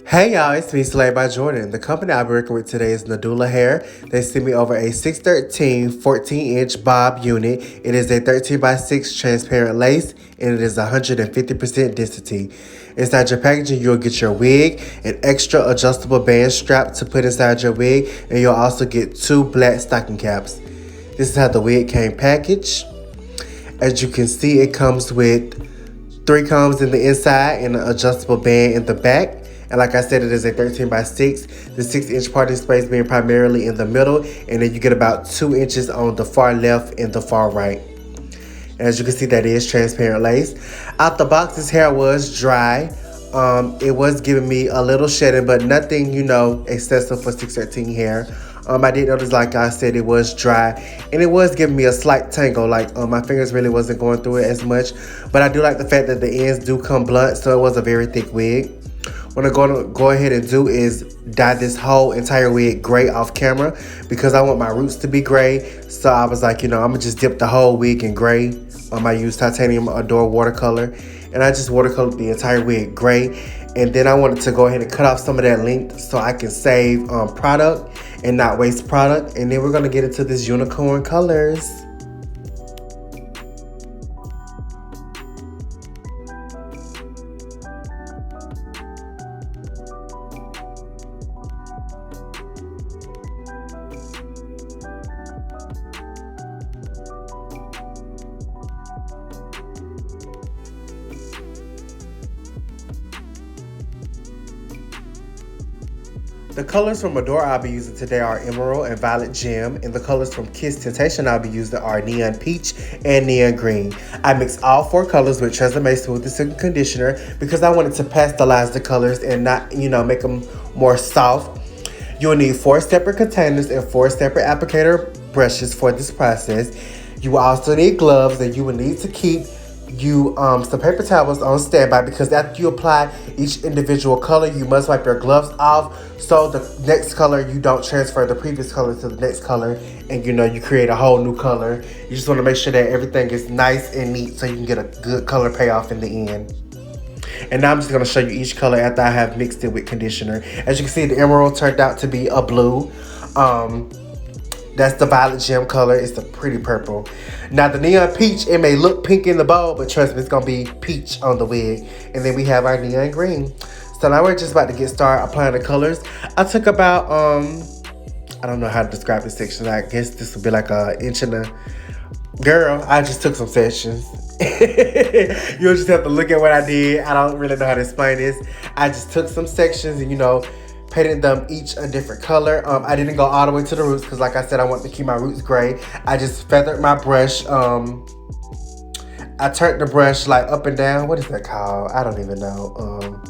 Hey y'all, it's me, Slay by Jordan. The company I'll be working with today is Nadula Hair. They sent me over a 613 14-inch bob unit. It is a 13 by 6 transparent lace and it is 150% density. Inside your packaging, you'll get your wig, an extra adjustable band strap to put inside your wig, and you'll also get 2 black stocking caps. This is how the wig came packaged. As you can see, it comes with 3 combs in the inside and an adjustable band in the back. And like I said, it is a 13 by 6. The 6-inch parting space being primarily in the middle. And then you get about 2 inches on the far left and the far right. And as you can see, that is transparent lace. Out the box, this hair was dry. It was giving me a little shedding, but nothing, excessive for 613 hair. I did notice, like I said, it was dry. And it was giving me a slight tangle. Like, my fingers really wasn't going through it as much. But I do like the fact that the ends do come blunt. So it was a very thick wig. What I'm going to go ahead and do is dye this whole entire wig gray off camera because I want my roots to be gray. So I was like, I'm going to just dip the whole wig in gray. I used Titanium Adore watercolor. And I just watercolored the entire wig gray. And then I wanted to go ahead and cut off some of that length so I can save product and not waste product. And then we're going to get into this unicorn colors. The colors from Adore I'll be using today are Emerald and Violet Gem, and the colors from Kiss Tintation I'll be using are Neon Peach and Neon Green. I mixed all 4 colors with Tresemme Smooth and Silky Conditioner because I wanted to pastelize the colors and not, make them more soft. You'll need 4 separate containers and 4 separate applicator brushes for this process. You will also need gloves that you will need to keep some paper towels on standby because after you apply each individual color, you must wipe your gloves off so the next color you don't transfer the previous color to the next color and you create a whole new color. You just want to make sure that everything is nice and neat so you can get a good color payoff in the end. And now I'm just going to show you each color after I have mixed it with conditioner. As you can see, the emerald turned out to be a blue. That's the Violet Gem color. It's a pretty purple. Now the Neon Peach, it may look pink in the bowl, but trust me, it's going to be peach on the wig. And then we have our Neon Green. So now we're just about to get started applying the colors. I took about, I don't know how to describe this section. I guess this would be like an inch and a... Girl, I just took some sections. You'll just have to look at what I did. I don't really know how to explain this. I just took some sections and, painted them each a different color. I didn't go all the way to the roots because like I said, I want to keep my roots gray. I just feathered my brush. I turned the brush like up and down. What is that called? I don't even know.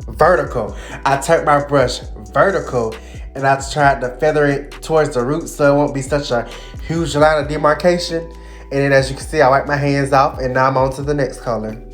Vertical. I turned my brush vertical and I tried to feather it towards the roots so it won't be such a huge line of demarcation. And then as you can see, I wiped my hands off and now I'm on to the next color.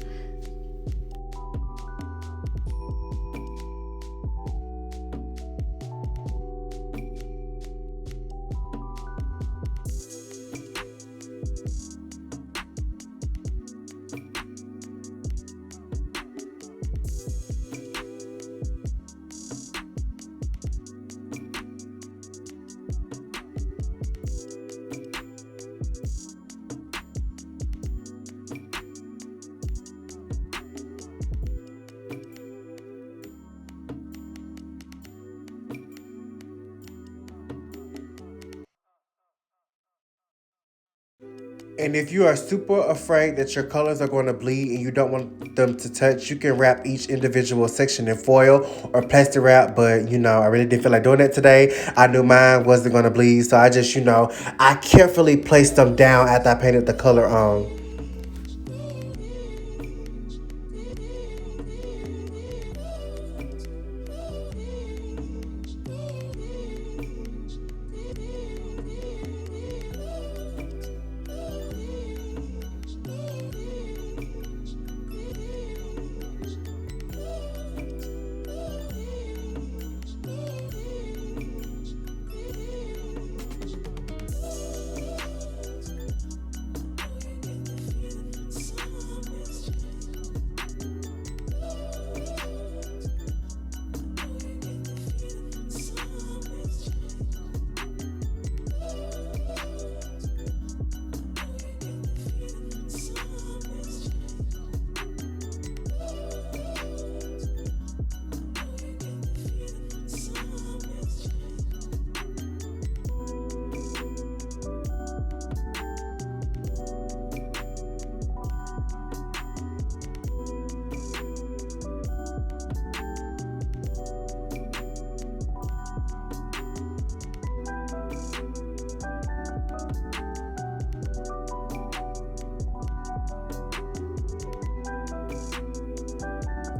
And if you are super afraid that your colors are going to bleed and you don't want them to touch, you can wrap each individual section in foil or plastic wrap. But, I really didn't feel like doing that today. I knew mine wasn't going to bleed. So I just, I carefully placed them down after I painted the color on.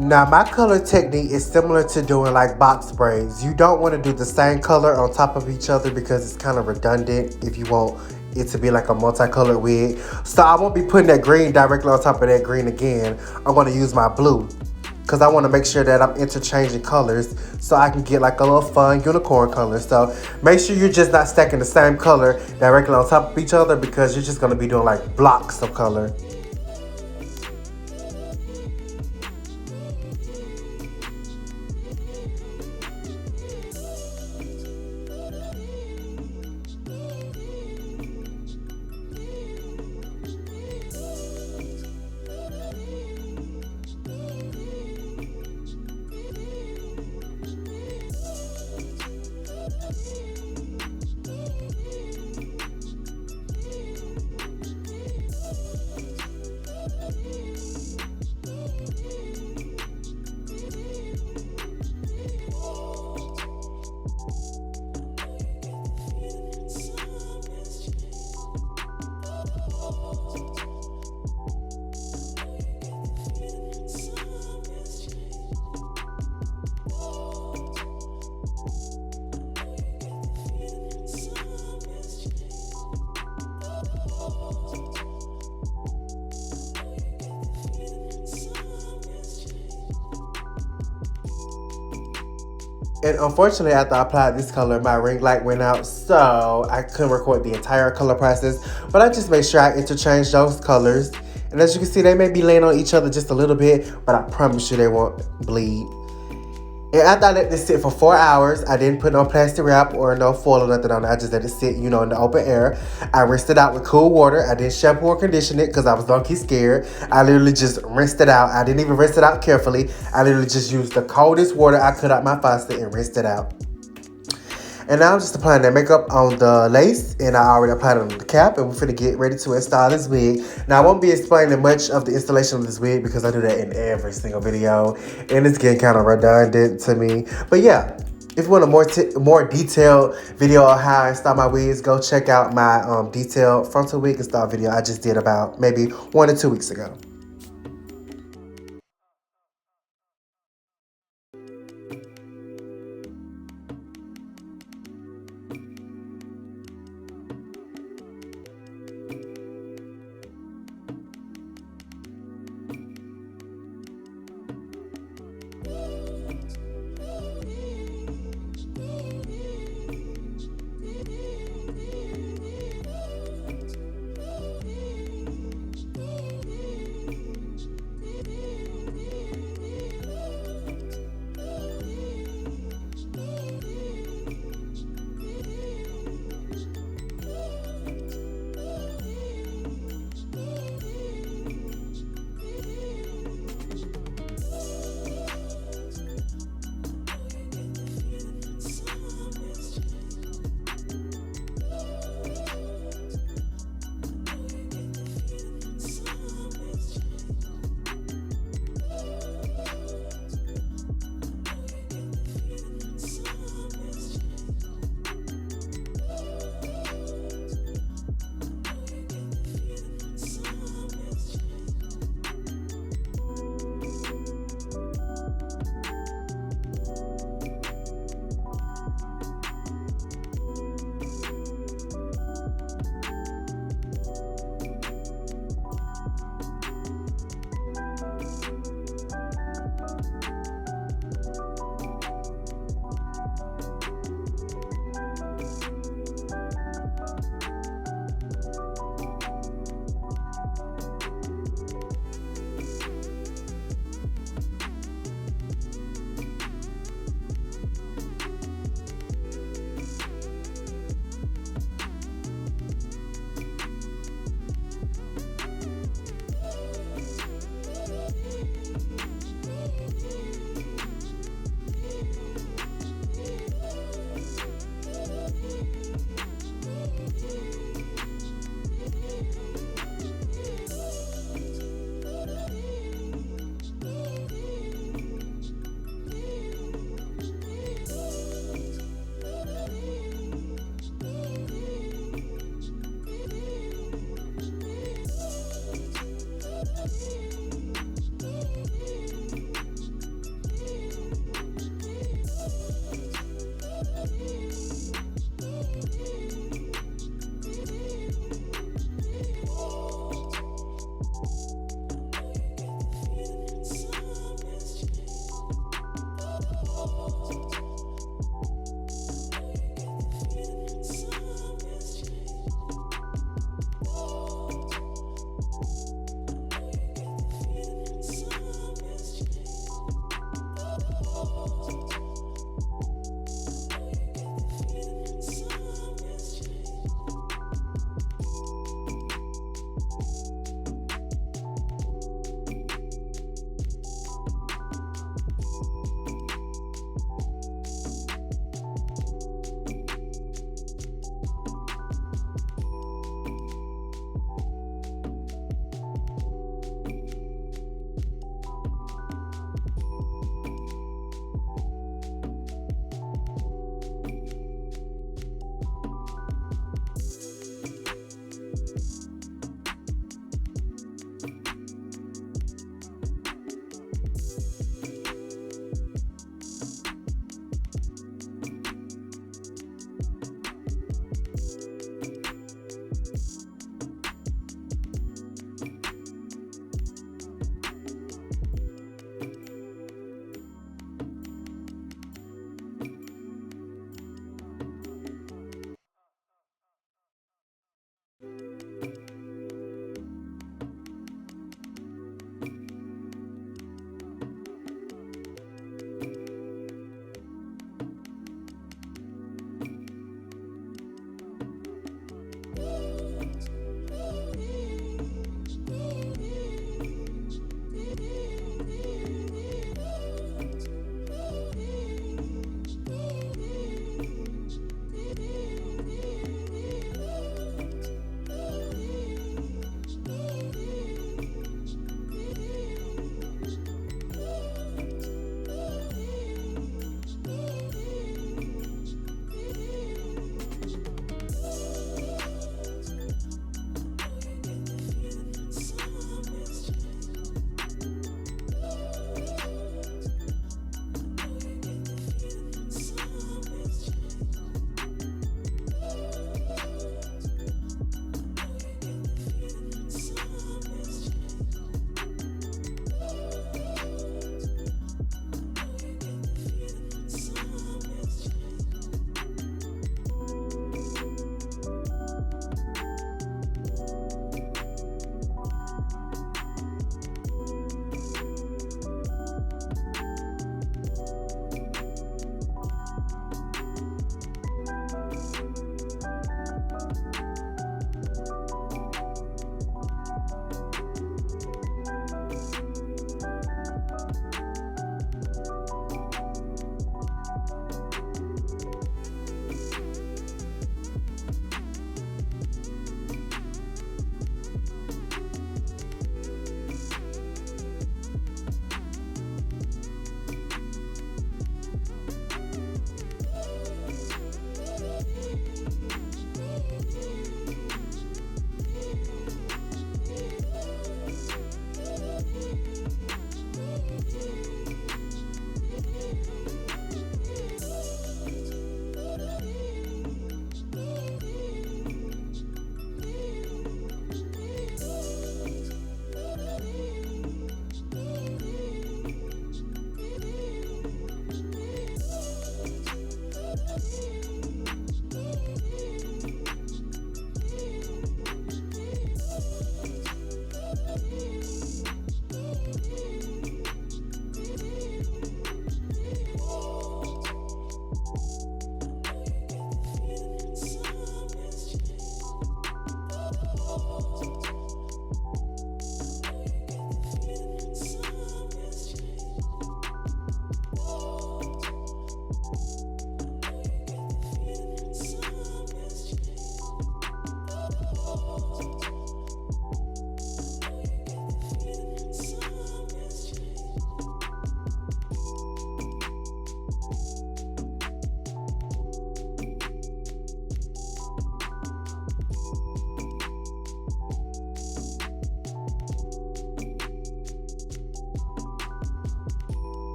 Now my color technique is similar to doing like box sprays. You don't want to do the same color on top of each other because it's kind of redundant if you want it to be like a multicolored wig. So I won't be putting that green directly on top of that green again. I'm going to use my blue because I want to make sure that I'm interchanging colors so I can get like a little fun unicorn color. So make sure you're just not stacking the same color directly on top of each other because you're just going to be doing like blocks of color. And unfortunately, after I applied this color, my ring light went out, so I couldn't record the entire color process. But I just made sure I interchanged those colors. And as you can see, they may be laying on each other just a little bit, but I promise you they won't bleed. And after I let this sit for 4 hours, I didn't put no plastic wrap or no foil or nothing on it. I just let it sit, in the open air. I rinsed it out with cool water. I didn't shampoo or condition it because I was low-key scared. I literally just rinsed it out. I didn't even rinse it out carefully. I literally just used the coldest water I could out my faucet and rinsed it out. And now I'm just applying that makeup on the lace, and I already applied it on the cap, and we're finna get ready to install this wig. Now, I won't be explaining much of the installation of this wig because I do that in every single video, and it's getting kind of redundant to me. But yeah, if you want a more detailed video on how I install my wigs, go check out my detailed frontal wig install video I just did about maybe 1 or 2 weeks ago.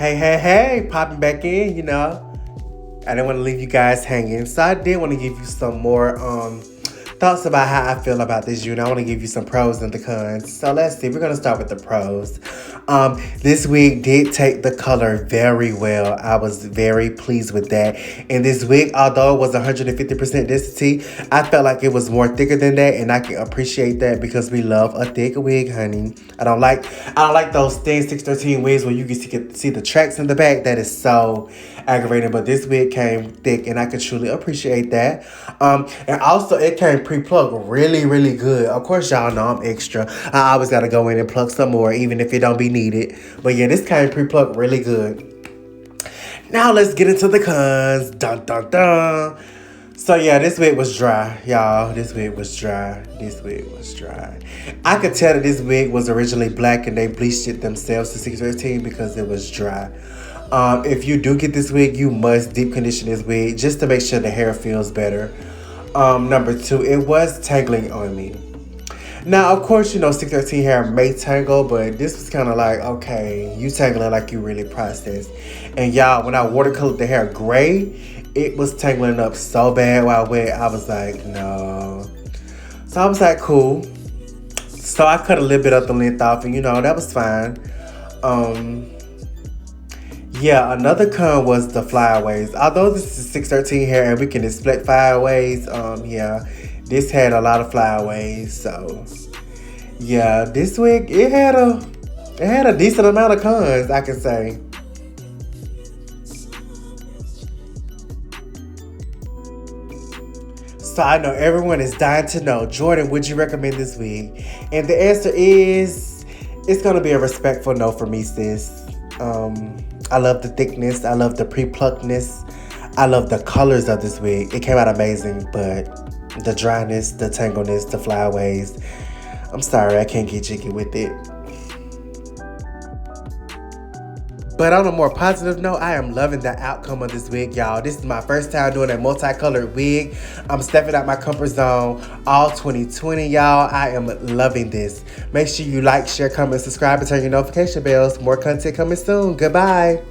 Hey, popping back in, you know. I didn't want to leave you guys hanging. So I did want to give you some more thoughts about how I feel about this unit. I want to give you some pros and the cons. So let's see. We're going to start with the pros. This wig did take the color very well. I was very pleased with that. And this wig, although it was 150% density, I felt like it was more thicker than that, and I can appreciate that because we love a thick wig, honey. I don't like those thin 613 wigs where you can see the tracks in the back. That is so aggravating. But this wig came thick, and I could truly appreciate that. And also it came pre-plucked really good. Of course, y'all know I'm extra. I always gotta go in and pluck some more, even if it don't be needed. But yeah, this came pre-plucked really good. Now let's get into the cons. Dun dun dun. So yeah, this wig was dry, y'all. This wig was dry. I could tell that this wig was originally black and they bleached it themselves to 613 because it was dry. If you do get this wig, you must deep condition this wig just to make sure the hair feels better. Number two, it was tangling on me. Now, of course, you know, 613 hair may tangle, but this was kind of like, okay, you tangling like you really processed. And y'all, when I watercolored the hair gray, it was tangling up so bad while wet. I was like, no. So I was like, cool. So I cut a little bit of the length off, and you know, that was fine. Yeah, another con was the flyaways. Although this is 613 hair and we can split flyaways, yeah, this had a lot of flyaways. So yeah, this wig it had a decent amount of cons, I can say. So I know everyone is dying to know, Jordan, would you recommend this wig? And the answer is, it's gonna be a respectful no for me, sis. I love the thickness. I love the pre-pluckedness. I love the colors of this wig. It came out amazing, but the dryness, the tangleness, the flyaways, I'm sorry, I can't get jiggy with it. But on a more positive note, I am loving the outcome of this wig, y'all. This is my first time doing a multicolored wig. I'm stepping out my comfort zone all 2020, y'all. I am loving this. Make sure you like, share, comment, subscribe, and turn your notification bells. More content coming soon. Goodbye.